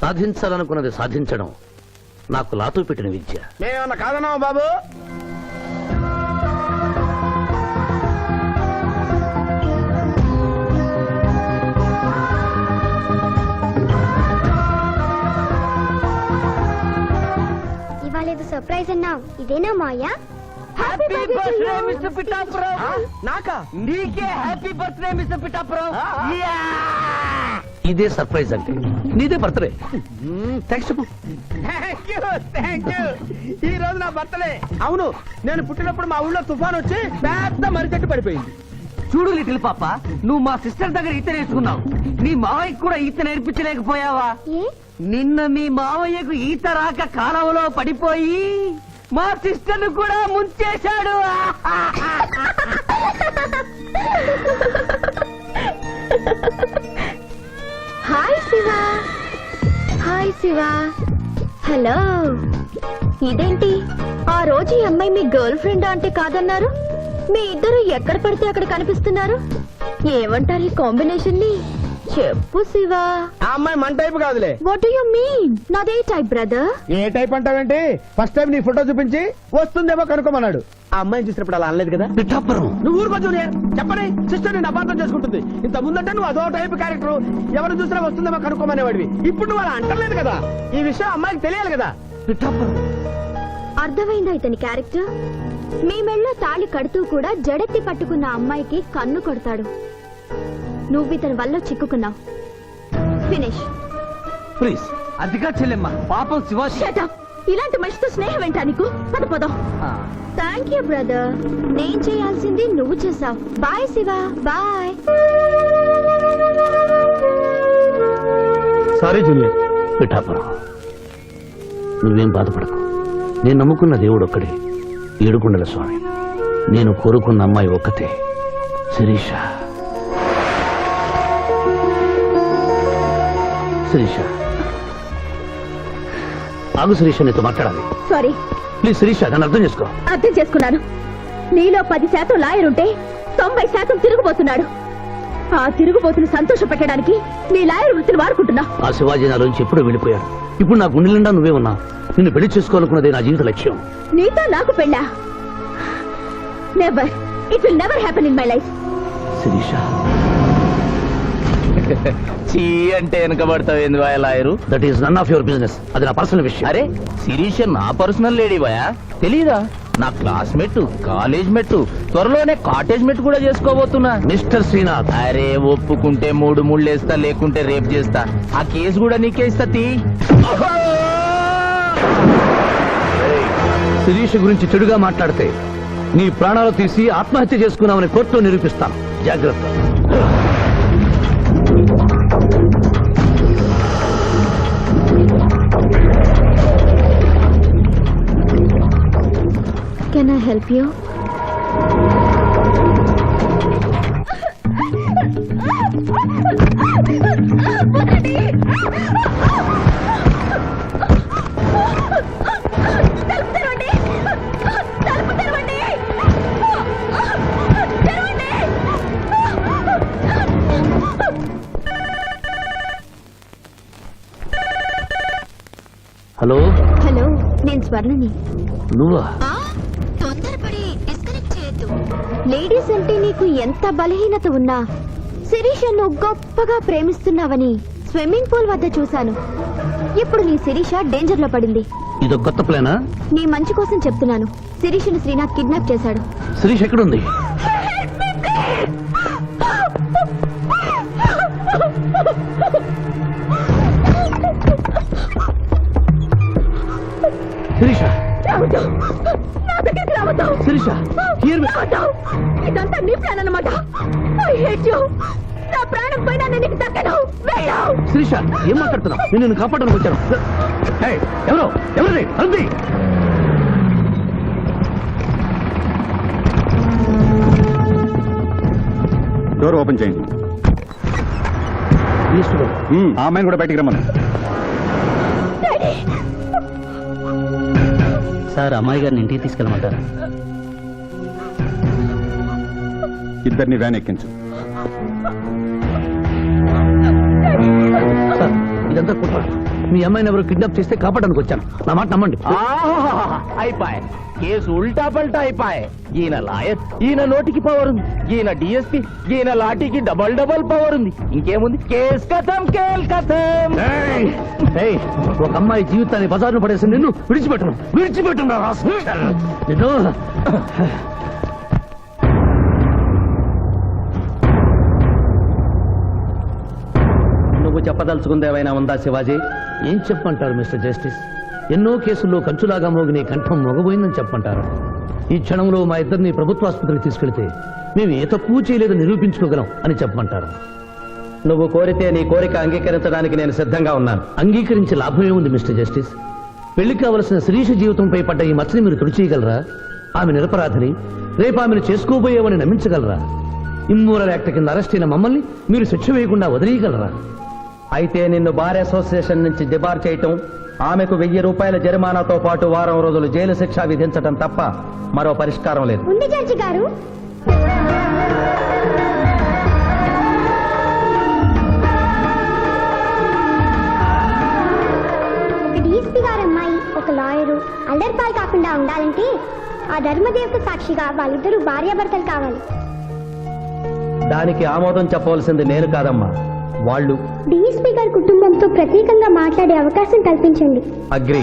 సాధించాలనుకున్నది సాధించడం నాకు లాతూ పెట్టిన విద్య. మేమేమన్నా కాదన్నావా బాబు? ఇవాళ ఏదో సర్ప్రైజ్ అన్నావు, ఇదేనా Maya? Happy birthday mister Pithapuram. నాకా? నీకే హ్యాపీ బర్త్డే మిస్టర్ పిఠాపురం. ఇదే సర్ప్రైజ్ అంటే. నీదే బర్త్డే. థ్యాంక్స్ చెప్పు. Thank you. ఈ రోజు నా బర్త్డే. అవును, నేను పుట్టినప్పుడు మా ఊళ్ళో తుఫాన్ వచ్చి పెద్ద మర్రి చెట్టు పడిపోయింది. చూడు లిటిల్ పాప, నువ్వు మా సిస్టర్ దగ్గర ఈత నేర్చుకున్నావు. నీ మావయ్యకు కూడా ఈత నేర్పించలేకపోయావా? ఏ? నిన్న మీ మావయ్యకు ఈత రాక కాలువలో పడిపోయి మా సిస్టర్ ను కూడా ముంచేశాడు. Hi Shiva. Hi Shiva. Hello. ఇదేంటి ఆ రోజు ఈ అమ్మాయి మీ గర్ల్ ఫ్రెండ్ అంటే కాదన్నారు? మీ ఇద్దరు ఎక్కడ పడితే అక్కడ కనిపిస్తున్నారు. ఏమంటారు ఈ కాంబినేషన్ ని? చెప్పు శివ. ఆ అమ్మాయి మన టైప్ కాదులే. What do you mean? నాదే టైప్ బ్రదర్. ఏ టైప్ అంటావేంటి? ఫస్ట్ టైం నీ ఫోటో చూపించి వస్తుందేమో కనుక్కోమన్నాడు. ఆ అమ్మాయిని చూసినప్పుడు అలా అనలేదు కదా. పిఠాపురం, నువ్వు ఊరుకో జూనియర్. చెప్పని సిస్టర్ నేను అపార్థం చేసుకుంటుంది. ఇంత ముందంటే నువ్వు అదో టైప్ క్యారెక్టర్, ఎవరు చూసినా వస్తుందేమో కనుక్కోమనేవాడివి. ఇప్పుడు నువ్వు అలా అంటలేదు కదా. ఈ విషయం అమ్మాయికి తెలియాలి కదా. పిఠాపురం. అర్థమైందా ఇతని క్యారెక్టర్? మీ మెళ్ళో తాళి కడుతూ కూడా జడెత్తి పట్టుకున్న అమ్మాయికి కన్ను కొడతాడు. నువ్వు ఇతని వల్ల చిక్కుకున్నావు. ఫినిష్. ప్లీజ్. అదిగా చెల్లెమ్మ, పాపం శివాజీ. Shut up. ఇలాంటి మనిషితో స్నేహం ఏంటా నీకు? పదం. Thank you brother. నేను చేయాల్సింది నువ్వు చేసావు. Bye Shiva. Bye. Sorry junior. Pithapuram, నువ్వేం బాధపడకు. నేను నమ్ముకున్న దేవుడు ఒక్కడే, ఏడుకొండల స్వామి. నేను కోరుకున్న అమ్మాయి ఒక్కతే, శిరీష. శిరీష, ఆగు శిరీష, నీతో మాట్లాడాలి. సారీ. ప్లీజ్ శిరీష, నన్ను అర్థం చేసుకో. అర్థం చేసుకున్నాను. నీలో 10% లాయర్ ఉంటే 90% తిరుగుబోతున్నాడు. ఆ తిరుగుబోతుని సంతోష పెట్టడానికి నీ లాయర్ వృత్తిని వాడుకుంటున్నావు. ఆ శివాజీ నాలోంచి ఎప్పుడో వెళ్ళిపోయాడు. ఇప్పుడు నా గుండె నిండా నువ్వే ఉన్నా. నిన్ను పెళ్లి చేసుకోవాలనుకున్నదే నా జీవిత లక్ష్యం. నీతో నాకు పెళ్ళా? Never. It will never happen in my life. Sirisha, చీ అంటే వెనకబడతావు ఏంది బాయ్ lawyer? That is none of your business. అది నా పర్సనల్ విషయం. అరే శిరీష నా పర్సనల్ లేడీ బాయా, తెలీదా? నా క్లాస్మేట్, కాలేజ్ మెట్, త్వరలోనే కాటేజ్ మెట్ కూడా చేసుకోబోతున్నా. మిస్టర్ శ్రీనాథ్, అరే ఒప్పుకుంటే 3 ముళ్ళేస్తా, లేకుంటే రేప్ చేస్తా. ఆ కేసు కూడా నీకే ఇస్తా. శిరీష గురించి చెడుగా మాట్లాడితే నీ ప్రాణాలు తీసి ఆత్మహత్య చేసుకున్నామని కోర్టులో నిరూపిస్తాను. జాగ్రత్త. Can I help you? Hello. Hello, నేను స్వర్ణని. నువ్వా? తొందరపడి డిస్కనెక్ట్ చేయొద్దు. లేడీస్ అంటే నీకు ఎంత బలహీనత ఉన్నా శిరీషను గొప్పగా ప్రేమిస్తున్నావని స్విమ్మింగ్ పూల్ వద్ద చూశాను. ఇప్పుడు నీ శిరీష డేంజర్ లో పడింది. ఇదో కొత్త ప్లానా? నీ మంచి కోసం చెప్తున్నాను. శిరీషను శ్రీనాథ్ కిడ్నాప్ చేశాడు. శిరీష్ ఎక్కడుంది? శిరీష, శిరీష, ఇదంతా నీ ప్లాన్ అన్నమాట. I hate you. నా ప్రాణం పోయినా నేను నీకు దక్కను. వెళ్ళు. శిరీష, ఏం మాట్లాడుతున్నావు? నేను నిన్ను కాపాడడానికి వచ్చాను. ఎవరు ఎవరి అంది? డోర్ ఓపెన్ చేయండి. ఆ అమ్మాయిని కూడా బయటికి రమ్మను. సార్, అమ్మాయి గారిని ఇంటికి తీసుకెళ్ళమంటారా? ఇద్దరిని వ్యాన్ ఎక్కించు. సార్, ఇదంతా కుట్ర. మీ అమ్మాయిని ఎవరు కిడ్నాప్ చేస్తే కాపాడడానికి వచ్చాను. నా మాట నమ్మండి. అయిపోయి కేసు ఉల్టా పల్టా అయిపోయి. ఈయన లాయర్, ఈయన నోటికి పవర్ ఉంది, ఈయన డిఎస్పీ, ఈయన లాఠీకి డబల్ పవర్ ఉంది. ఇంకేముంది, కేసు కథం కేల్ కథం. ఏయ్! ఏయ్! ఒక అమ్మాయి జీవితాన్ని బజారును పడేసి నిన్ను విడిచిపెట్టను నిన్ను. నువ్వు చెప్పదలుచుకుంది ఏమైనా ఉందా శివాజీ? ఏం చెప్పంటారు మిస్టర్ జస్టిస్? ఎన్నో కేసుల్లో కంచులాగా మోగిన కంఠం మొగబోయిందని చెప్పంటారు. ఈ క్షణంలో మా ఇద్దరిని ప్రభుత్వ ఆసుపత్రికి తీసుకెళ్తే మేము ఏ తప్పు చేయలేదని నిరూపించుకోగలం అని చెప్పమంటారు. నువ్వు కోరితే నీ కోరిక అంగీకరించడానికి నేను సిద్ధంగా ఉన్నాను. అంగీకరించి లాభమే ఉంది మిస్టర్ జస్టిస్. పెళ్లి కావలసిన శిరీష జీవితంపై పడ్డ ఈ మచ్చని మీరు తుడిచేయగలరా? ఆమె నిరపరాధిని, రేపు ఆమెను చేసుకోబోయేవని నమ్మించగలరా? ఇమ్మోరల్ యాక్ట్ కింద అరెస్ట్ అయిన మమ్మల్ని మీరు శిక్ష వేయకుండా వదిలేయగలరా? అయితే నిన్ను బార్ అసోసియేషన్ నుంచి డిబార్ చేయటం, ఆమెకు 1000 రూపాయల జరిమానాతో పాటు వారం రోజులు జైలు శిక్ష విధించటం తప్ప మరో పరిష్కారం లేదు. ఉంది జడ్జి గారు. ఒక డీఎస్పీ గారు అమ్మాయి ఒక లాయరు అల్లరిపాలు కాకుండా ఉండాలంటే ఆ ధర్మదేవత సాక్షిగా వాళ్ళిద్దరూ భార్యాభర్తలు కావాలి. దానికి ఆమోదం చెప్పవలసింది నేను కాదమ్మా, వాళ్ళు. డీఎస్పీ గారి కుటుంబంతో ప్రత్యేకంగా మాట్లాడే అవకాశం కల్పించండి. అగ్రి.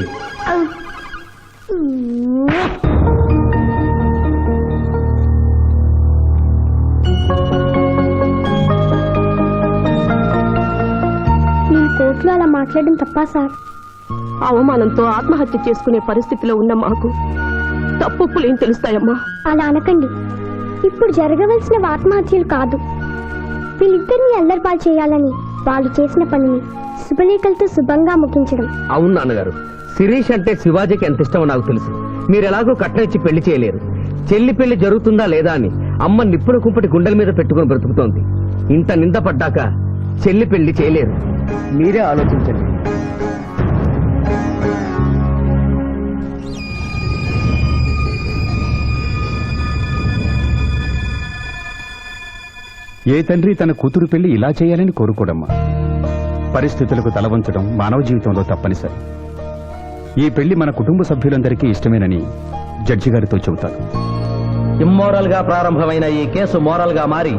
నేను కోర్టులో అలా మాట్లాడడం తప్పా సార్? అవమానంతో ఆత్మహత్య చేసుకునే పరిస్థితిలో ఉన్న మాకు తప్పులేం తెలుస్తాయమ్మా? అలా అనకండి. ఇప్పుడు జరగవలసిన ఆత్మహత్యలు కాదు, వీళ్ళిద్దరిని అల్లరిపాలు చేయాలని వాళ్ళు చేసిన పనిని శుభలేఖలతో శుభంగా ముగించడం. అవును నాన్నగారు, శిరీష్ అంటే శివాజీకి ఎంత ఇష్టమో నాకు తెలుసు. మీరు ఎలాగో కట్నం ఇచ్చి పెళ్లి చేయలేరు. చెల్లి పెళ్లి జరుగుతుందా లేదా అని అమ్మ నిప్పుల కుంపటి గుండెల మీద పెట్టుకుని బ్రతుకుతోంది. ఇంత నింద పడ్డాక చెల్లి పెళ్లి చేయలేరు. మీరే ఆలోచించండి. ఏ తండ్రి తన కూతురు పెళ్లి ఇలా చేయాలని కోరుకోడమ్మా. పరిస్థితులకు తలవంచడం మానవ జీవితంలో తప్పనిసరి. ఈ పెళ్లి మన కుటుంబ సభ్యులందరికీ ఇష్టమేనని జడ్జి గారితో చెబుతాను. ఇమ్మోరల్ గా ప్రారంభమైన ఈ కేసు మోరల్ గా మారి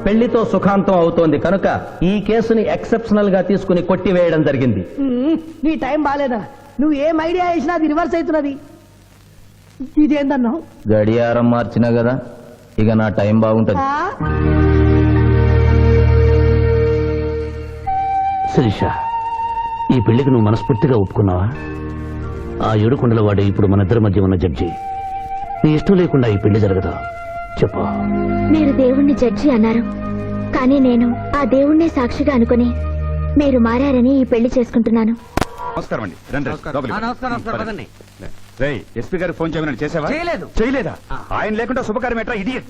పెళ్లితో సుఖాంతం అవుతోంది కనుక ఈ కేసుని ఎక్సెప్షనల్ గా తీసుకుని కొట్టివేయడం జరిగింది. నీ టైం బాలేదా? నువ్వు ఏం ఐడియా వేసినా అది రివర్స్ అవుతున్నది. ఇదేందన్నావు? గడియారం మార్చినా కదా, ఇక నా టైం బాగుంటది. శిరీష, ఈ పెళ్లికి నువ్వు మనస్ఫూర్తిగా ఒప్పుకున్నావా? ఆ ఏడుకొండల వాడే ఇప్పుడు మన ఇద్దరి మధ్య ఉన్న జడ్జి. నీ ఇష్టం లేకుండా ఈ పెళ్లి జరగదా? చెప్పు. మీరు దేవుణ్ణి జడ్జి అన్నారు, కానీ నేను ఆ దేవుణ్ణే సాక్షిగా అనుకుని మీరు మారారని ఈ పెళ్లి చేసుకుంటున్నాను. నమస్కారం అండి. రండి, లోపలికి. నమస్కారం పదండి. రేయ్, ఎస్పీ గారు ఫోన్ చేయమని చేసావా? చేయలేదు. చేయలేదా? ఆయన లేకుండా శుభకార్యం ఎట్రా? ఇడియట్.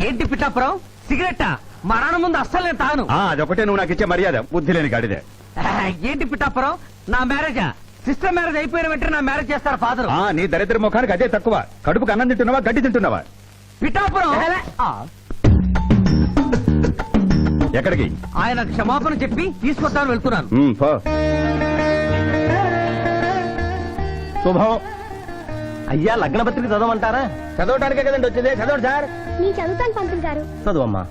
ఏంటి పిఠాపురం, సిగరెట్టా? మా నాన్న ముందు అస్సలు నేను తాను. అదొకటే నువ్వు నాకు ఇచ్చే మర్యాద. బుద్ధి లేని గాడిదే. ఏంటి పిఠాపురం, నా మ్యారేజా? సిస్టర్ మ్యారేజ్ అయిపోయిన వెంటనే నా మ్యారేజ్ చేస్తారు ఫాదర్. నీ దరిద్ర ముఖానికి అదే తక్కువ. కడుపుకు అన్నం తింటున్నావా, గడ్డి తింటున్నావా? పిఠాపురం ఎక్కడికి? ఆయన క్షమాపణ చెప్పి తీసుకొస్తాను, వెళ్తున్నాను. పో. శుభం. అయ్యా, లగ్న పత్రిక చదవమంటారా? చదవటానికే కదండి వచ్చింది. చదవండి సార్. నేను చదువుతాను పంతులు గారు. చదువమ్మా.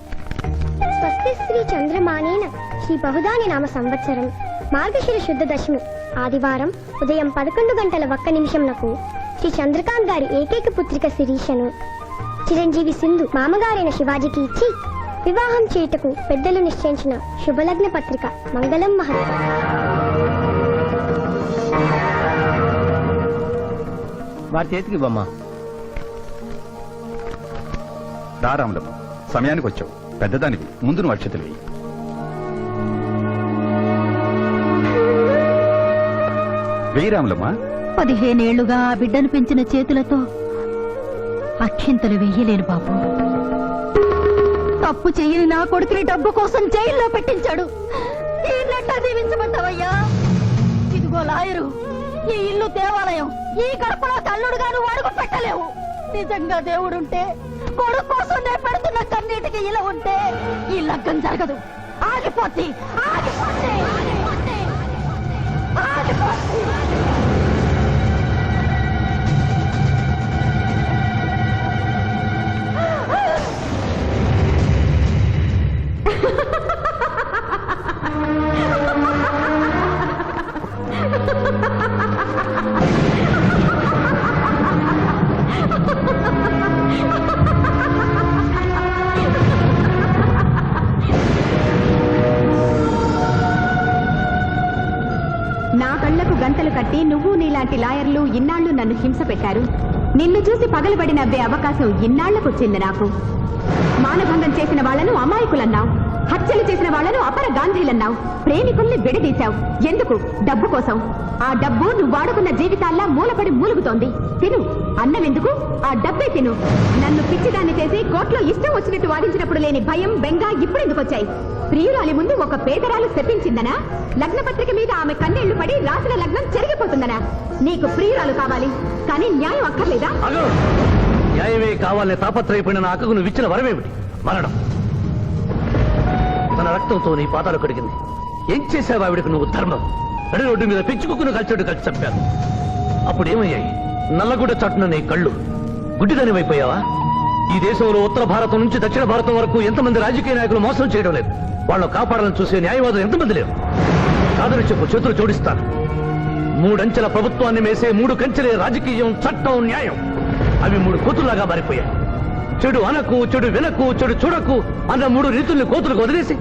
స్వస్తి శ్రీ చంద్రమానేన శ్రీ బహుదాని నామ సంవత్సరం మార్గశిర శుద్ధ దశమి ఆదివారం ఉదయం 11:01 శ్రీ చంద్రకాంత్ గారి ఏకైక పుత్రిక శిరీషను చిరంజీవి సింధు మామగారైన శివాజీకి ఇచ్చి వివాహం చేయుటకు పెద్దలు నిశ్చయించిన శుభలగ్న పత్రిక. మంగళం మహత్వం. వారి చేతికి ఇవ్వమ్మా. రారాములమ్మ, సమయానికి వచ్చావు. పెద్దదానికి ముందు నువ్వు అక్షతలు వేయి. వెయ్యి రాములమ్మ. 15 ఏళ్లుగా ఆ బిడ్డను పెంచిన చేతులతో అక్షింతలు వెయ్యలేను బాబు. తప్పు చెయ్యని నా కొడుకుని డబ్బు కోసం జైల్లో పెట్టించాడు. ఈయనెట్టా దీవించమంటావయ్యా? ఇదిగో లాయరు, ఈ ఇల్లు దేవాలయం. ఈ గడపలో తల్లుడుగా నువ్వు అడుగు పెట్టలేవు. నిజంగా దేవుడుంటే, కొడుకు కోసం నేను పెడుతున్న కన్నీటికి ఇలా ఉంటే ఈ లగ్గం జరగదు. ఆగిపోద్ది, ఆగిపోద్ది, ఆగిపోద్ది. నా కళ్లకు గంతలు కట్టి నువ్వు నీలాంటి లాయర్లు ఇన్నాళ్లు నన్ను హింస పెట్టారు. నిన్ను చూసి పగలబడి నవ్వే అవకాశం ఇన్నాళ్లకొచ్చింది నాకు. మానభంగం చేసిన వాళ్లను అమాయకులన్నావు, హత్యలు చేసిన వాళ్లను అపర గాంధీలన్నావు, ప్రేమికుల్ని విడదీశావు. ఎందుకు? డబ్బు కోసం. ఆ డబ్బు నువ్వు వాడుకున్న జీవితాల్లా మూలపడి మూలుగుతోంది. తిను. అన్నం ఎందుకు? ఆ డబ్బే తిను. నన్ను పిచ్చిదాన్ని చేసి కోర్టులో ఇష్టం వచ్చినట్టు వాదించినప్పుడు లేని భయం, బెంగ ఇప్పుడెందుకు వచ్చాయి? ప్రియురాలి ముందు ఒక పేదరాలు శపించిందనా? లగ్నపత్రిక మీద ఆమె కన్నీళ్లు పడి రాసిన లగ్నం చెరిగిపోతుందనా? నీకు ప్రియురాలు కావాలి, కానీ న్యాయం అక్కర్లేదా? అగో, న్యాయమే కావాలని తాపత్రయపడిన నా అక్కకు నువ్వు ఇచ్చిన వరమేమిటి? మరణం. తన రక్తంతో నీ పాదాలు కడిగింది. ఏం చేశావు ఆవిడకు నువ్వు? ధర్మం. నడి రోడ్డు మీద పెంచుకుని కలిసాడు కలిసి చంపాను. అప్పుడేమయ్యాయి? నల్లగుడ్డ చాటున నీ కళ్ళు. గుడ్డిదానివైపోయావా? ఈ దేశంలో ఉత్తర భారతం నుంచి దక్షిణ భారతం వరకు ఎంతమంది రాజకీయ నాయకులు మోసం చేయడం లేదు? వాళ్ళను కాపాడాలని చూసే న్యాయవాదులు ఎంతమంది లేరు? కాదని చెప్పు, చేతులు జోడిస్తాను. 3 అంచెల ప్రభుత్వాన్ని మేసే 3 కంచెలే రాజకీయం, చట్టం, న్యాయం. అవి 3 కోతుల్లాగా మారిపోయాయి. చెడు అనకు, చెడు వినకు, చెడు చూడకు అన్న 3 రీతుల్ని కోతులకు వదిలేసి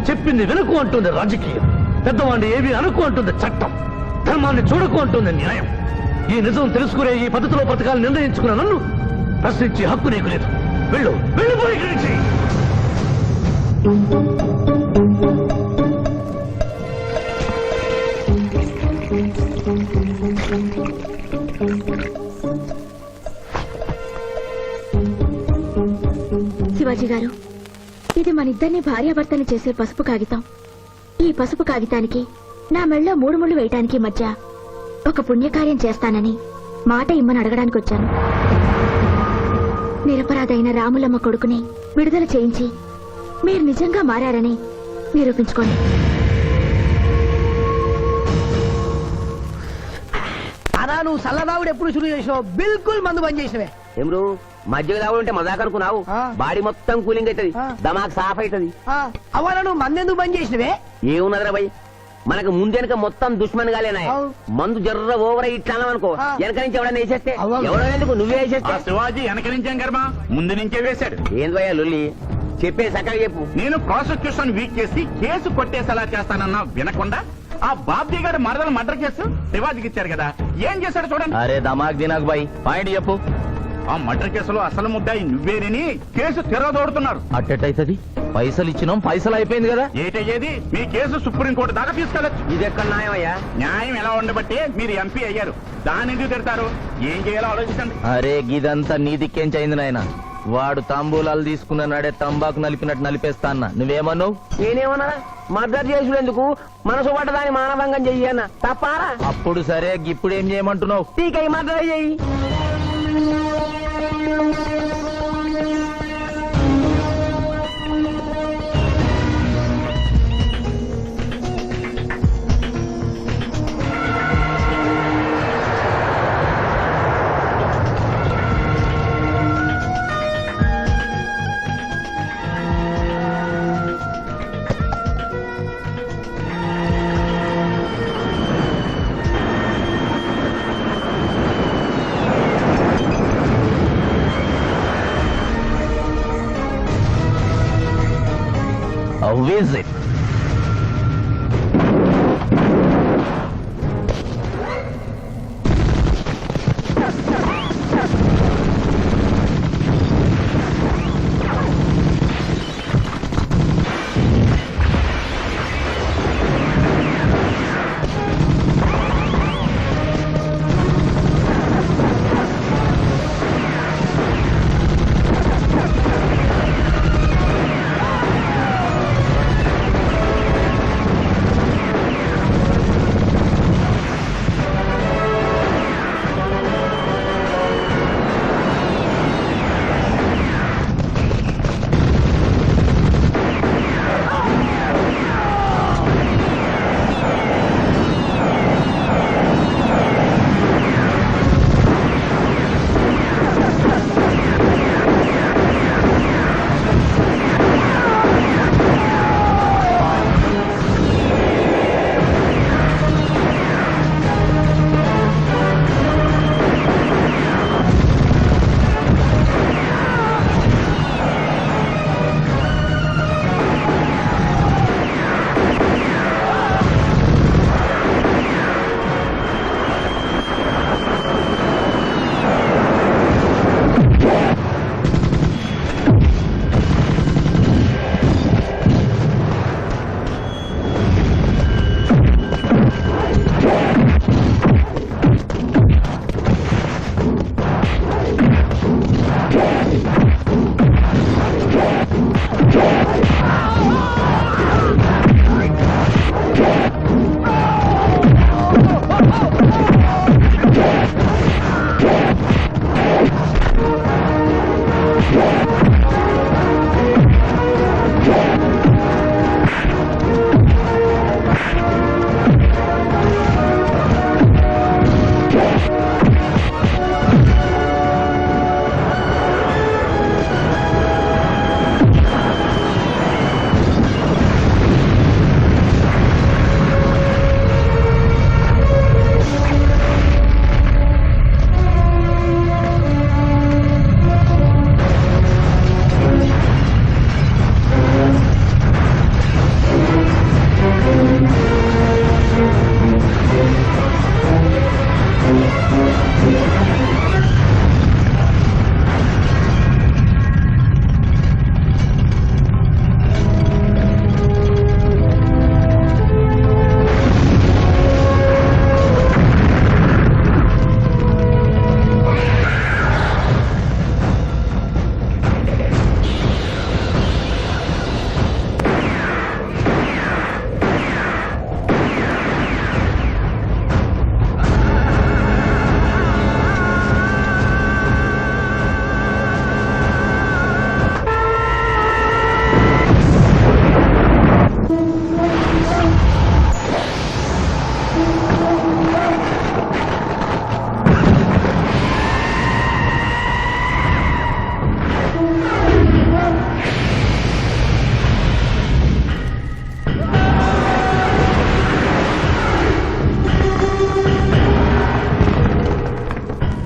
చెప్పింది వినకు అంటుంది రాజకీయం. పెద్దవాడిని ఏవి అనుకు అంటుంది చట్టం. ధర్మాన్ని చూడకు అంటుంది న్యాయం. ఈ నిజం తెలుసుకునే ఈ పద్ధతిలో పథకాలు నిర్ణయించుకున్న నన్ను ప్రశ్నించే హక్కు నీకు లేదు. వెళ్ళు, వెళ్ళిపోయి ఇక్కడి నుంచి. శివాజీ గారు, ఇది మనిద్దరిని భార్యాభర్తని చేసే పసుపు కాగితం. ఈ పసుపు కాగితానికి నా మెళ్ళో 3 ముళ్ళు వేయటానికి మధ్య ఒక పుణ్యకార్యం చేస్తానని మాట ఇమ్మని అడగడానికి వచ్చాను. నిరపరాధైన రాములమ్మ కొడుకుని విడుదల చేయించి మీరు నిజంగా మారారని నిరూపించుకోండి. అలా నువ్వు సల్లదావుడు ఎప్పుడు శురు చేసినావు? బిల్కుల్ మందు బంద్ చేసినవే. ఏమరు మధ్యలో తాగుడు ఉంటే మజాక్ అనుకున్నావు? ఆ. బాడీ మొత్తం కూలింగ్ అవుతుంది, ఆ. దమాక్ సాఫ్ అవుతుంది. అవ్వాల నువ్వు మందెందుకు బంద్ చేసినవే? ఏమున్నదిరా భయ్, మనకు ముందెనక మొత్తం దుష్మన్ గాలేనా? అవు. మందు జర్ర ఓవర్ ఇట్లా అనుకో, ఆ. వెనక నుంచి ఎవడన్నా వేసేస్తే అవ్వ. ఎవడో ఎందుకు నువ్వే వేసేస్తే శివాజీ వెనక నుంచేం కర్మ, ముందు నుంచే వేశాడు. ఏంది భయ్యా లొల్లి? చెప్పే సక్కగా చెప్పు. నేను ప్రాసిక్యూషన్ వీక్ చేసి కేసు కొట్టేసేలా చేస్తానన్నా వినకుండా ఆ బాబ్జీ గారి మరదలు మర్డర్ కేసు శివాజీకి ఇచ్చారు కదా, ఏం చేశాడు చూడండి. అరే దమాక్ దినాక్ బాయ్, పాయింట్ చెప్పు. ఆ మర్డర్ కేసులో అసలు ముద్దాయి నువ్వేనని కేసు తిరగదోడుతున్నారు. అట్టయితది పైసలు ఇచ్చినాం, పైసలు అయిపోయింది కదా. ఏటయ్యేది, మీ కేసు సుప్రీంకోర్టు దాకా తీసుకెళ్లొచ్చు. ఇది ఎక్కడ న్యాయమయ్యా? న్యాయం ఎలా ఉండబట్టే మీరు ఎంపీ అయ్యారు. దాన్ని ఎందుకు తిడతారు? ఏం చేయాలో ఆలోచించండి. అరే గిదంతా నీ దిక్కేంచైంది నాయన. వాడు తాంబూలాలు తీసుకున్న నాడే తంబాకు నలిపినట్టు నలిపేస్తా అన్న. నువ్వేమన్నావు? నేనేమన్నా? మర్డర్ చేసుడు ఎందుకు, మనసు పట్టదాన్ని మానభంగం చెయ్యి అన్న. తప్పారా? అప్పుడు సరే, ఇప్పుడు ఏం చేయమంటున్నావు? టీకై మర్డర్ చెయ్యి. How is it?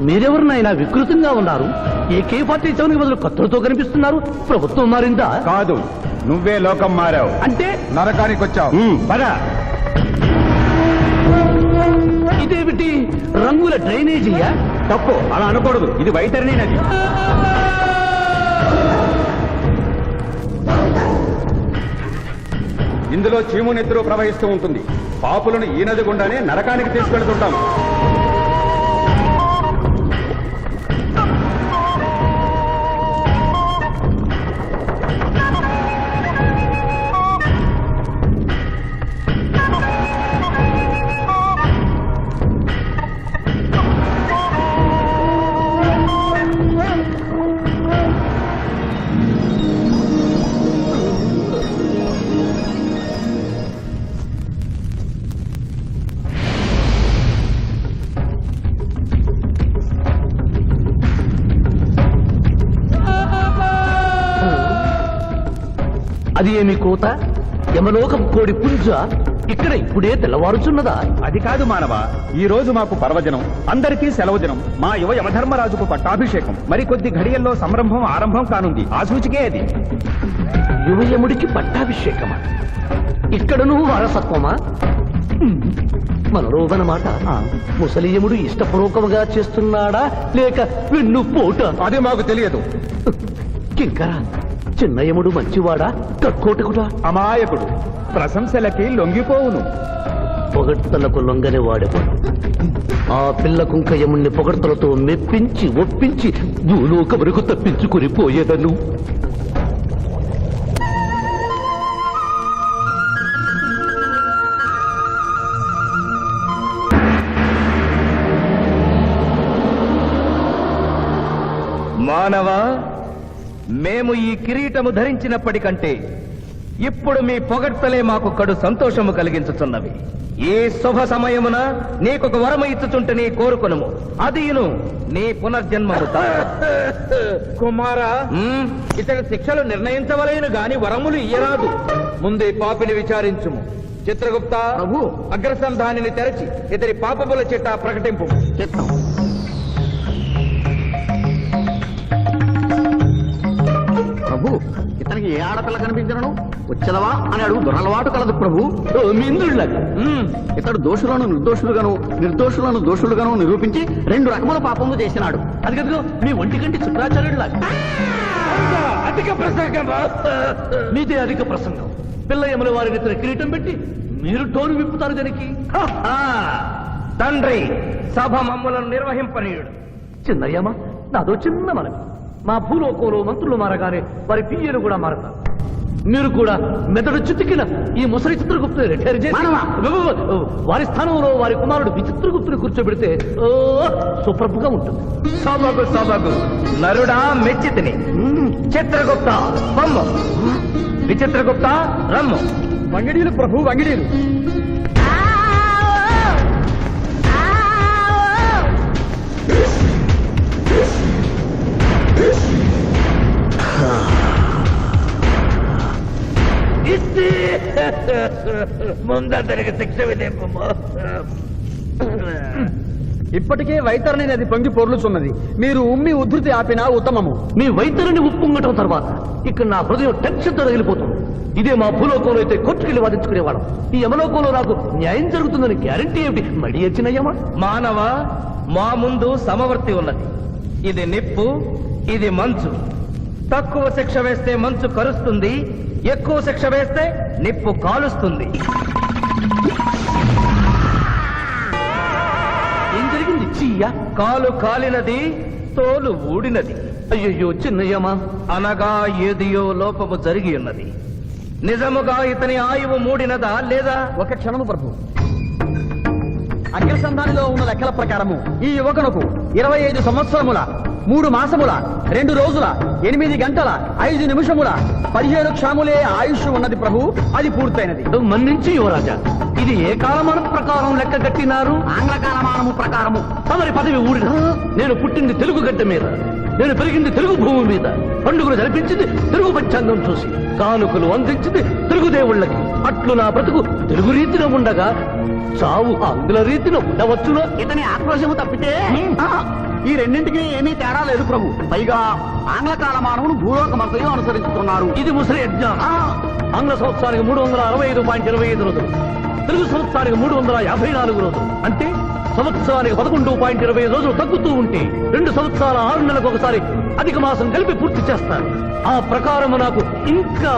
మీరెవరినైనా వికృతంగా ఉన్నారు. AK-47 బదులు కత్తులతో కనిపిస్తున్నారు. ప్రభుత్వం మారిందా? కాదు, నువ్వే లోకం మారావు. అంటే నరకానికి వచ్చావు. పద. ఇదేమిటి, రంగుల డ్రైనేజీయా? తప్పు, అలా అనకూడదు. ఇది వైతరిణి నది. ఇందులో చీము నెత్తురు ప్రవహిస్తూ ఉంటుంది. పాపులను ఈ నది గుండానే నరకానికి తీసుకెళ్తుంటాం. అది ఏమి కోత? యమలోకం కోడి పుంజ ఇక్కడ ఇప్పుడే తెల్లవారుచున్నదా? అది కాదు మానవ, ఈ రోజు మాకు పర్వదినం, అందరికీ సెలవు దినం. మా యువ యమధర్మరాజుకు పట్టాభిషేకం. మరికొద్ది ఘడియల్లో సంరంభం ఆరంభం కానుంది. ఆ సూచికే అది. యువయముడికి పట్టాభిషేకమా? ఇక్కడను వారసత్వమా? మనరోగనమాట. ముసలియముడు ఇష్టపూర్వకముగా చేస్తున్నాడా లేక వెన్ను పోట? అది మాకు తెలియదు. కింకరా, చిన్నయముడు మంచివాడా కక్కోటకుడా? అమాయకుడు, ప్రశంసలకి లొంగిపోవును. పొగడ్తలకు లొంగని వాడెవడు? ఆ పిల్ల కుంకయముణ్ణి పొగడ్తలతో మెప్పించి ఒప్పించి భూలోక వరకు తప్పించుకుని పోయేదను. మానవా, మేము ఈ కిరీటము ధరించినప్పటికంటే ఇప్పుడు మీ పొగడ్తలే మాకు కడు సంతోషము కలిగించుతున్నవి. ఈ శుభ సమయమున నీకొక వరము ఇచ్చుచుంటే కోరుకొనుము. అదియును నీ పునర్జన్మము. కుమారా, ఇతని శిక్షలు నిర్ణయించవలేను గాని వరములు ఇయ్యరాదు. ముందే పాపిని విచారించుము. చిత్రగుప్త ప్రభు, అగ్రసంధానిని తెరచి ఇతని పాపముల చిట్టా ప్రకటింపు. ప్రభు, ఇతనికి ఏ ఆడపిల్ల కనిపించను వచ్చదవా అని అడుగు దురలవాటు కలదు ప్రభు. ఇంద్రుడిలాగా ఇతడు దోషులను నిర్దోషులుగాను నిర్దోషులను దోషులుగాను నిరూపించి 2 రకముల పాపములు చేసినాడు. అది కదుగో మీ ఒంటికంటి శుక్రాచార్యుడిలాగా. అధిక ప్రసంగం, మీదే అధిక ప్రసంగం. పిల్ల యముల వారిని ఇతర కిరీటం పెట్టి మీరు టోను విప్పుతారు దానికి. తండ్రి, సభ మమ్ములను నిర్వహింపనీయుడు. చిన్నయ్యమ్మ, నాదో చిన్న మనవి. మా భూలోకంలో మంత్రులు మారగానే వారి పియ్యలు కూడా మారతారు. మీరు కూడా మెదడు చితికిన ఈ ముసలి చిత్రగుప్తుని రిటైర్ చేసి వారి స్థానంలో వారి కుమారుడు విచిత్రగుప్తుని కూర్చోబెడితే సూపర్గా ఉంటుంది. సభకు సభకు నరుడా మెచ్చితిని. చిత్రగుప్త బొమ్మ, విచిత్రగుప్త రమ్ము. వంగిడీలు ప్రభు, వంగిడీలు. ముందరికి శిక్ష విధింపము. ఇప్పటికే వైతరణి నది పొంగి పొర్లుచున్నది. మీరు ఉమ్మి ఉద్ధృతి ఆపినా ఉత్తమము. మీ వైద్యుని ఉప్పొంగటం తర్వాత ఇక్కడ నా హృదయం టెన్షన్తో తగిలిపోతుంది. ఇదే మా భూలోకంలో అయితే కోర్టుకెళ్ళి వాదించుకునేవాళ్ళం. ఈ యమలోకంలో నాకు న్యాయం జరుగుతుందని గ్యారంటీ ఏమిటి? మడి వచ్చినయ్యమా? మానవ, మా ముందు సమవర్తి ఉన్నది. ఇది నిప్పు, ఇది మంచు. తక్కువ శిక్ష వేస్తే మంచు కరుస్తుంది, ఎక్కువ శిక్ష వేస్తే నిప్పు కాలుస్తుంది. ఏం జరిగింది? చీయా కాలు కాలినది, తోలు ఊడినది. అయ్యయ్యో చిన్నయ్యమా, అనగా ఏదియో లోపము జరిగి ఉన్నది. నిజముగా ఇతని ఆయువు మూడినదా లేదా? ఒక క్షణము ప్రభు. అగ్రసంధానిలో ఉన్న లెక్కల ప్రకారము ఈ యువకునకు 25 సంవత్సరముల 3 మాసముల 2 రోజుల 8 గంటల 5 నిమిషముల 17 క్షాములే ఆయుష్ ఉన్నది ప్రభు. అది పూర్తయినది. మన్నించి యువరాజా, ఇది ఏ కాలమానం ప్రకారం లెక్క కట్టినారు? ఆంగ్ల కాలమానము ప్రకారము. తమరి పదవి ఊడిన. నేను పుట్టింది తెలుగు గడ్డ మీద, నేను పెరిగింది తెలుగు భూమి మీద, పండుగలు జరిపించింది తెలుగు పంచాంగం చూసి, కానుకలు అందించింది తెలుగు దేవుళ్ళకి. అట్లు నా బ్రతుకు తెలుగు రీతిలో ఉండగా చావు ఆంగ్ల రీతిలో ఉండవచ్చునో? ఇతని ఆక్రోశము తప్పితే ఈ రెండింటికి ఏమీ తేడా లేదు ప్రభు. పైగా ఆంగ్ల కాలమానవును భూలోకమంతయు అనుసరించుతున్నారు. ఇది ముసలి యజ్ఞం. ఆంగ్ల సంవత్సరానికి 365.25 రోజులు, తెలుగు సంవత్సరానికి 354 రోజులు. అంటే సంవత్సరానికి 11.25 రోజులు తగ్గుతూ ఉంటే 2 సంవత్సరాల 6 నెలలకు ఒకసారి అధిక మాసం కలిపి పూర్తి చేస్తారు. ఆ ప్రకారం నాకు ఇంకా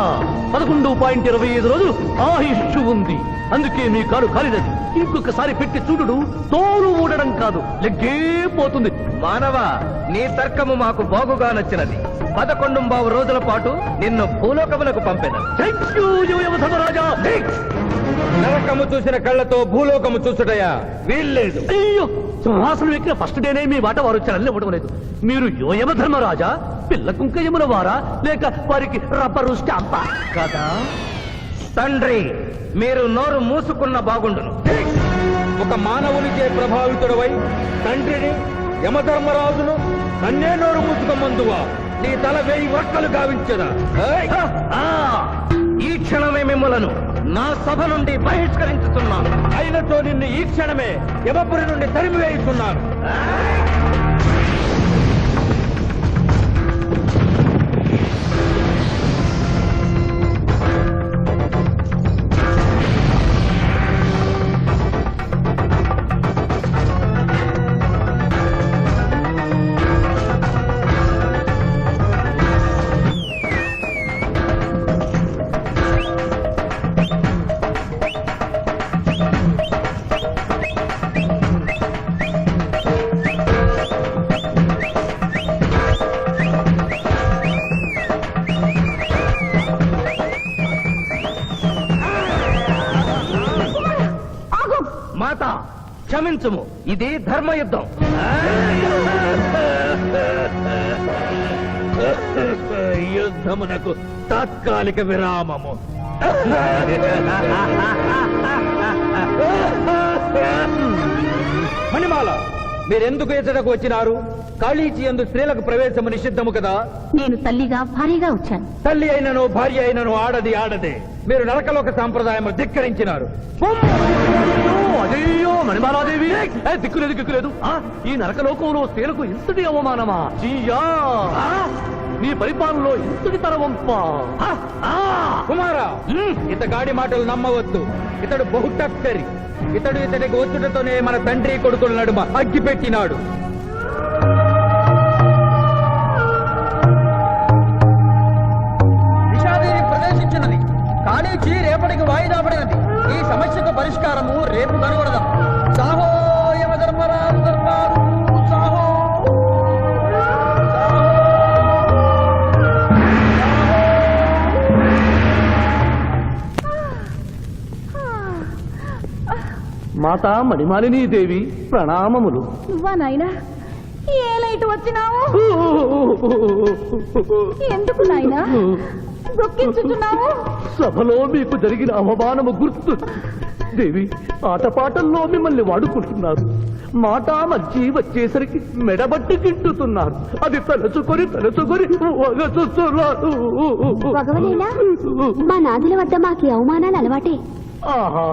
11.25 రోజులు ఆయుష్ ఉంది. అందుకే మీ కాలు కాలినది. ఇంకొకసారి పెట్టి చూడు, తోలు ఊడడం కాదు, లెగ్గే పోతుంది. మానవ, నీ తర్కము మాకు బాగుగా నచ్చినది. 11 రోజుల పాటు నిన్ను భూలోకములకు పంపెదను. Thank you, యమధర్మరాజా. నరకము చూసిన కళ్ళతో భూలోకము చూసుటయా వీల్లేదు. అయ్యో, సింహాసనం ఎక్కిన ఫస్ట్ డేనే మీ వాట వారు వచ్చారని ఇవ్వడం లేదు. మీరు యోయమధర్మరాజా, పిల్ల కుంకయముల వారా, లేక వారికి రబ్బరు స్టాంపా కదా? తండ్రి, మీరు నోరు మూసుకున్న బాగుండును. ఒక మానవునిచే ప్రభావితుడవై తండ్రిని, యమధర్మరాజును నన్నే నోరు మూసుకొమ్మందువా నీ తల 1000 వక్కలు గావించదా? ఈ క్షణమే మిమ్మలను నా సభ నుండి బహిష్కరించుతున్నాను. అయినతో నిన్ను ఈ క్షణమే యమపురి నుండి తరిమివేయుతున్నాను. మాత, క్షమించుము, ఇది ధర్మయుద్ధం. యుద్ధమునకు తాత్కాలిక విరామము. మణిమాల, మీరెందుకు ఎచ్చటకు వచ్చినారు? కాళీచి యందు స్త్రీలకు ప్రవేశము నిషిద్ధము కదా? నేను తల్లిగా భారీగా వచ్చాను. తల్లి అయినను భార్య అయినను ఆడది ఆడదే. మీరు నరకలోక సాంప్రదాయము ధిక్కరించినారు. అయ్యో మణిమాలాదేవి, దిక్కులేదు దిక్కులేదు. ఈ నరకలోకంలో స్త్రీలకు ఇంతటి అవమానమా? చీయా, నీ పరిపాలనలో ఇంతటి తరవంపా? కుమారా, ఇతగాడి మాటలు నమ్మవద్దు. ఇతడు బహుటక్కరి. ఇతడికి వచ్చుటతోనే మన తండ్రి కొడుకుల నడుమ అగ్గి పెట్టినాడు. విషాదేవి ప్రవేశించినది. కాళీచి రేపటికి వాయిదా పడినది. ఈ సమస్యకు పరిష్కారము రేపు కనుగొడదాం. సాహో యమధర్మరాజు దర్బారు, సాహో. మాతా మణిమాలినీ దేవి ప్రణామములు. నువ్వా నాయనా? ఏ లైట్ వచ్చినావు? ఎందుకు నాయనా దుఃఖించుతున్నావు? సభలో మీకు జరిగిన అవమానము గుర్తు. దేవి, ఆటపాటల్లో మిమ్మల్ని వాడుకుంటున్నారు. మాట మధ్య వచ్చేసరికి మెడబట్టి తింటుతున్నారు. అది తలుచుకొని వగచుస్తున్నారు. మా నాదుల వద్ద మాకి అవమానాలు అలవాటే. ఆహా,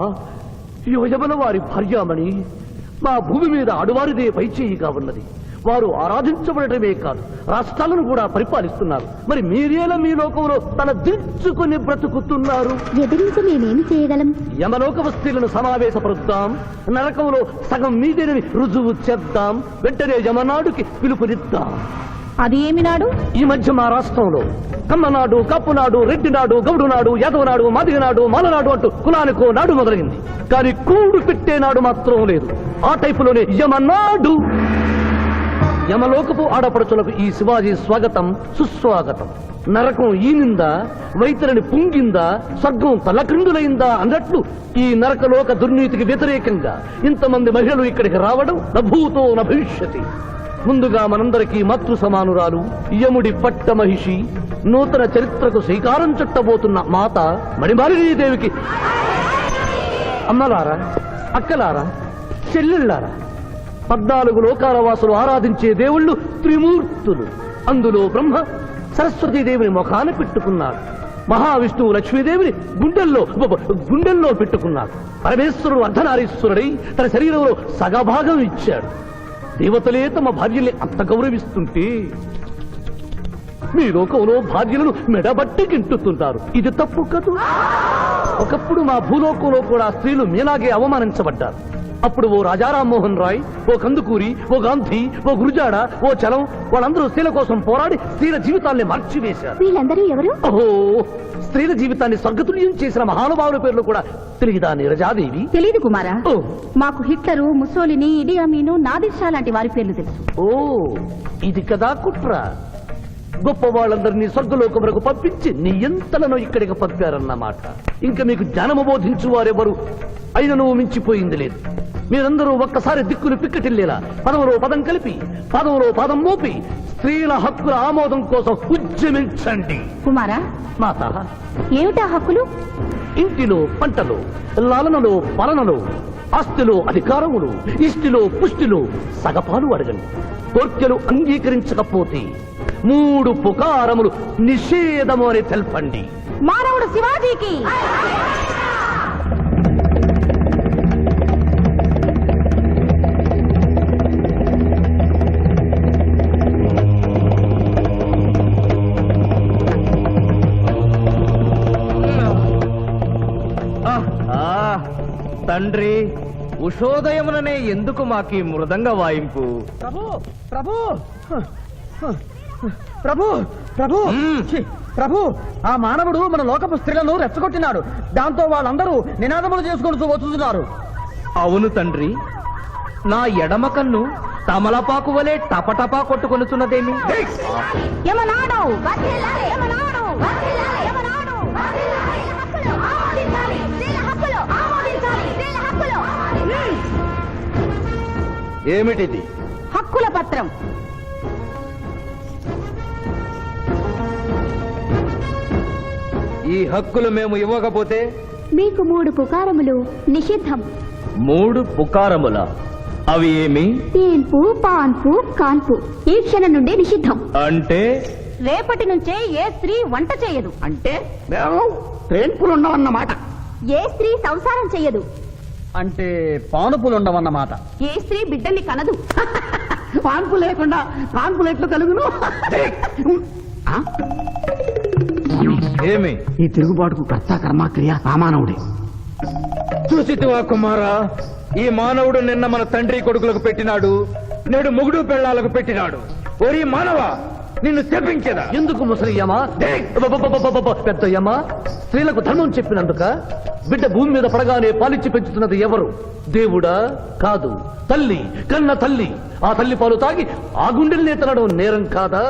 యువజముల వారి భార్యామణి మా భూమి మీద ఆడువారిదే పైచేయిగా ఉన్నది. వారు ఆరాధించబడటమే కాదు, రాష్ట్రాలను కూడా పరిపాలిస్తున్నారు. మరి మీరేలా మీ లోకంలో తల దించుకుని బ్రతుకుతున్నారు? ఎదిరించి మేమేమి చేయగలం? యమలోక వస్తువులను సమావేశపరుద్దాం. నరకంలో సగం మీదేనని రుజువు చేద్దాం. వెంటనే యమనాడుకి పిలుపునిద్దాం. అది ఏమి నాడు? ఈ మధ్య మా రాష్ట్రంలో కమ్మనాడు, కప్పునాడు, రెడ్డినాడు, గౌడునాడు, యాదవనాడు, మాదిగనాడు, మాలనాడు అంటూ కులానికో నాడు మొదలైంది. కానీ కూడు పెట్టే నాడు మాత్రం లేదు. ఆ టైపులోనే యమనాడు. యమలోకపు ఆడపడుచులకు ఈ శివాజీ స్వాగతం సుస్వాగతం. నరకం ఈనిందా, వైతరిని పుంగిందా, స్వర్గం తలక్రిందులైందా అన్నట్లు ఈ నరకలోక దుర్నీతికి వ్యతిరేకంగా ఇంతమంది మహిళలు ఇక్కడికి రావడం నభూతో నభవిష్యతి. ముందుగా మనందరికీ మాతృ సమానురాలు, యముడి పట్ట మహిషి, నూతన చరిత్రకు శ్రీకారం చుట్టబోతున్న మాత మణిమాలినీ దేవికి అమ్మలారా, అక్కలారా, చెల్లెళ్ళారా, 14 లోకాల వాసులు ఆరాధించే దేవుళ్ళు త్రిమూర్తులు. అందులో బ్రహ్మ సరస్వతీదేవిని ముఖాన పెట్టుకున్నారు. మహావిష్ణువు లక్ష్మీదేవిని గుండెల్లో పెట్టుకున్నాడు. పరమేశ్వరుడు అర్ధనారీశ్వరుడై తన శరీరంలో సగభాగం ఇచ్చాడు. దేవతలే తమ భార్యల్ని అంత గౌరవిస్తుంటే మీ లోకంలో భార్యలను మెడబట్టి గింటుతుంటారు. ఇది తప్పు కదూ. ఒకప్పుడు మా భూలోకంలో కూడా స్త్రీలు మీలాగే అవమానించబడ్డారు. అప్పుడు ఓ రాజా రామ్మోహన్ రాయ్, ఓ కందుకూరి, ఓ గాంధీ, ఓ గురుజాడ, ఓ చలం వాళ్ళందరూ స్త్రీల కోసం పోరాడి స్త్రీల జీవితాల్ని మార్చివేశారు. వీళ్ళందరూ ఎవరు? ఓహో, స్త్రీల జీవితాన్ని స్వర్గతుల్యం చేసిన మహానుభావుల పేర్లు కూడా తెలియదా నీరజాదేవి? తెలీదు కుమారా. ఓ మాకు హిట్లరు, ముసోలిని, ఇడి అమీను, నాదిర్ లాంటి వారి పేర్లు తెలుసు. ఓ ఇది కదా కుట్ర. గొప్ప వాళ్ళందరినీ స్వర్గలోకములకు పంపించి నీ ఎంతలను ఇక్కడికి పంపారన్నమాట. ఇంకా మీకు జ్ఞానము బోధించు వారెవరు అయినను మించిపోయింది లేదు. మీరందరూ ఒక్కసారి దిక్కులు పిక్కటిల్లేలా పదములో పదం కలిపి పదములో పదం మోపి స్త్రీల హక్కుల ఆమోదం కోసం ఉద్యమించండి. కుమారా, మాత, ఏమిటా హక్కులు? ఇంటిలో పంటలో, లాలనలో పాలనలో, ఆస్తిలో అధికారములు, ఇష్టిలో పుష్టిలో సగపాలు అడగండి. కోర్కెలు అంగీకరించకపోతే 3 పుకారములు నిషేధము అని తెల్పండి. మానవుడు శివాజీకి. తండ్రి, ఉషోదయముననే ఎందుకు మాకీ మృదంగ వాయింపు? ప్రభు ప్రభు ప్రభు ప్రభు ఛీ, ప్రభు, ఆ మానవుడు మన లోకపు స్త్రీలను రెచ్చగొట్టినాడు. దాంతో వాళ్ళందరూ నినాదములు చేసుకుంటూ వచ్చుతున్నారు. అవును తండ్రి, నా ఎడమ కన్ను తమలపాకు వలె టపటపా కొట్టుకొనుచున్నదేమి? యమనాడు, యమనాడు, యమనాడు. హక్కులు ఆమోదించాలి, స్త్రీల హక్కులు ఆమోదించాలి, స్త్రీల హక్కులు. ఏమిటిది? హక్కుల పత్రం. ఈ హక్కులు మేము ఇవ్వకపోతే మీకు 3 పుకారములు నిషిద్ధం. 3 పుకారముల? అవి ఏమి? తేన్పు, పాన్పు, కాన్పు ఈ క్షణం నుండి నిషిద్ధం. అంటే రేపటి నుంచే ఏ స్త్రీ వంట చేయదు. అంటే మేము ట్రైన్పులు ఉండవన్నమాట. ఏ స్త్రీ సంసారం చెయ్యదు. అంటే పానుపులుండవన్నమాట. ఏ స్త్రీ బిడ్డల్ని కనదు. పాన్పు లేకుండా కాన్పులు ఎట్లు కలుగును? ఆ? ఏమి? ఈ తిరుగుబాటుకు కర్త కర్మక్రియ సామానవుడే. చూసితివా కుమారా, ఈ మానవుడు నిన్న మన తండ్రి కొడుకులకు పెట్టినాడు, నేడు మొగుడు పెళ్ళాలకు పెట్టినాడు. ఓరి మానవ, నిన్ను శపించదా? ఎందుకు ముసలియమా, పెద్దయ్యమా? స్త్రీలకు ధర్మం చెప్పినందుక? బిడ్డ భూమి మీద పడగానే పాలిచ్చి పెంచుతున్నది ఎవరు? దేవుడా? కాదు, తల్లి, కన్న తల్లి. ఆ తల్లి పాలు తాగి ఆ గుండెల్నే తనడం నేరం కాదా?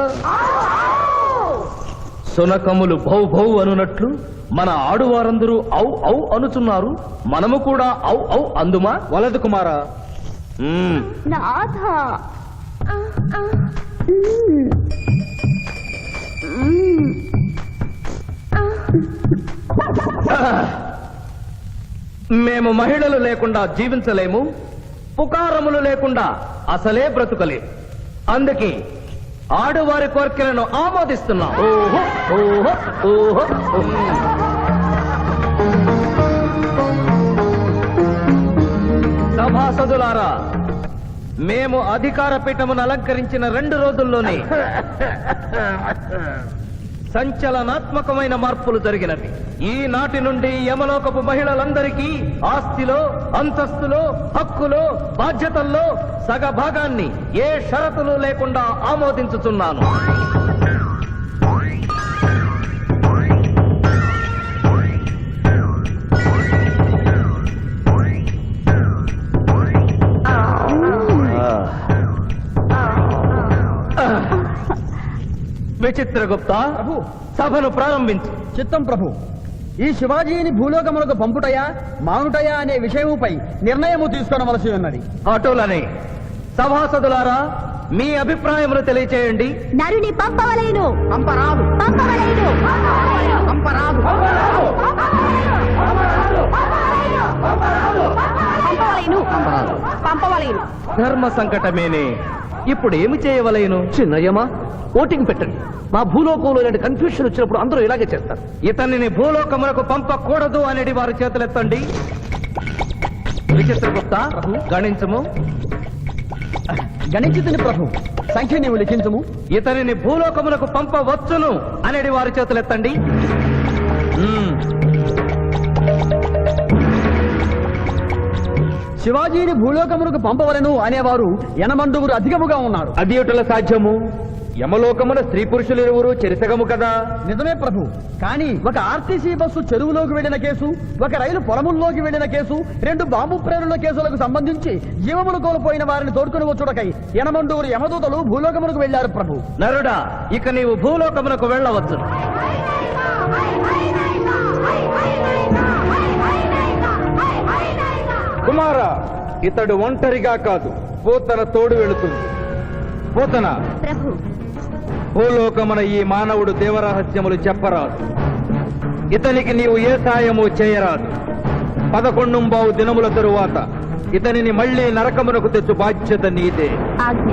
సునకములు భౌ భౌ అనునట్లు మన ఆడువారందరూ ఔ ఔ అనుచున్నారు. మనము కూడా ఔ ఔ అందుమా? వలదు కుమారా. నాథ. మేము మహిళలు లేకుండా జీవించలేము, పుకారములు లేకుండా అసలే బ్రతుకలేము. అందుకే ఆడువారి కోరికలను ఆమోదిస్తున్నాం. ఓహో ఓహో ఓహో. సభాసదులారా, మేము అధికార పీఠమును అలంకరించిన 2 రోజుల్లోనే సంచలనాత్మకమైన మార్పులు జరిగినవి. ఈనాటి నుండి యమలోకపు మహిళలందరికీ ఆస్తిలో, అంతస్తులో, హక్కులో, బాధ్యతల్లో సగభాగాన్ని ఏ షరతులు లేకుండా ఆమోదించుతున్నాను. విచిత్రగుప్త, సభను ప్రారంభించి. చిత్తం ప్రభు. ఈ శివాజీని భూలోకములకు పంపుటయా మానుటయా అనే విషయముపై నిర్ణయము తీసుకోవలసి ఉన్నది. అటులనే సభాసదులారా, మీ అభిప్రాయములు తెలియచేయండి. నరుని పంపవలేను. పంపరాదు, పంపవలేను. పంపరాదు. పంపవలేను. పంపవలేను. ధర్మ సంకటమేనే ఇప్పుడు ఏమి చేయవలేను? చిన్నయ్యమా ఓటింగ్ పెట్టండి. మా భూలోకంలో ఇలాంటి కన్ఫ్యూషన్ వచ్చినప్పుడు అందరూ ఇలాగే చేస్తారు. ఇతనిని భూలోకమునకు పంపకూడదు అనేది వారి చేతులెత్తండి. విచిత్రగుప్త గణించము. గణించుతుని ప్రభు, సంఖ్య నీవు లిఖించము. ఇతనిని భూలోకమునకు పంపవచ్చును అనేది వారి చేతులెత్తండి. శివాజీని భూలోకమునకు పంపవలను అనేవారు యనమండుగురు అధికముగా ఉన్నారు. అది ఎటుల సాధ్యము? యమలోకమున స్త్రీ పురుషులు ఇరువురు చెరిసగము కదా. నిజమే ప్రభు, కానీ ఒక ఆర్టీసీ బస్సు చెరువులోకి వెళ్లిన కేసు, ఒక రైలు పొలముల్లోకి వెళ్లిన కేసు, 2 బాంబు ప్రేరుల కేసులకు సంబంధించి జీవములు కోల్పోయిన వారిని తోడుకుని వచ్చుటకై యనమండూరు యమదూతలు భూలోకమునకు వెళ్లారు ప్రభు. నరుడా, ఇక నీవు భూలోకమునకు వెళ్ళవచ్చు. కుమార, ఇతడు ఒంటరిగా కాదు, పోతన తోడు వెళుతుంది. పోతన, ప్రభు భూలోకమున ఈ మానవుడు దేవరహస్యములు చెప్పరాదు. ఇతనికి నీవు ఏ సాయము చేయరాదు. 11 దినముల తరువాత ఇతనిని మళ్లీ నరకమునకు తెచ్చు బాధ్యత నీదే. ఆజ్ఞ.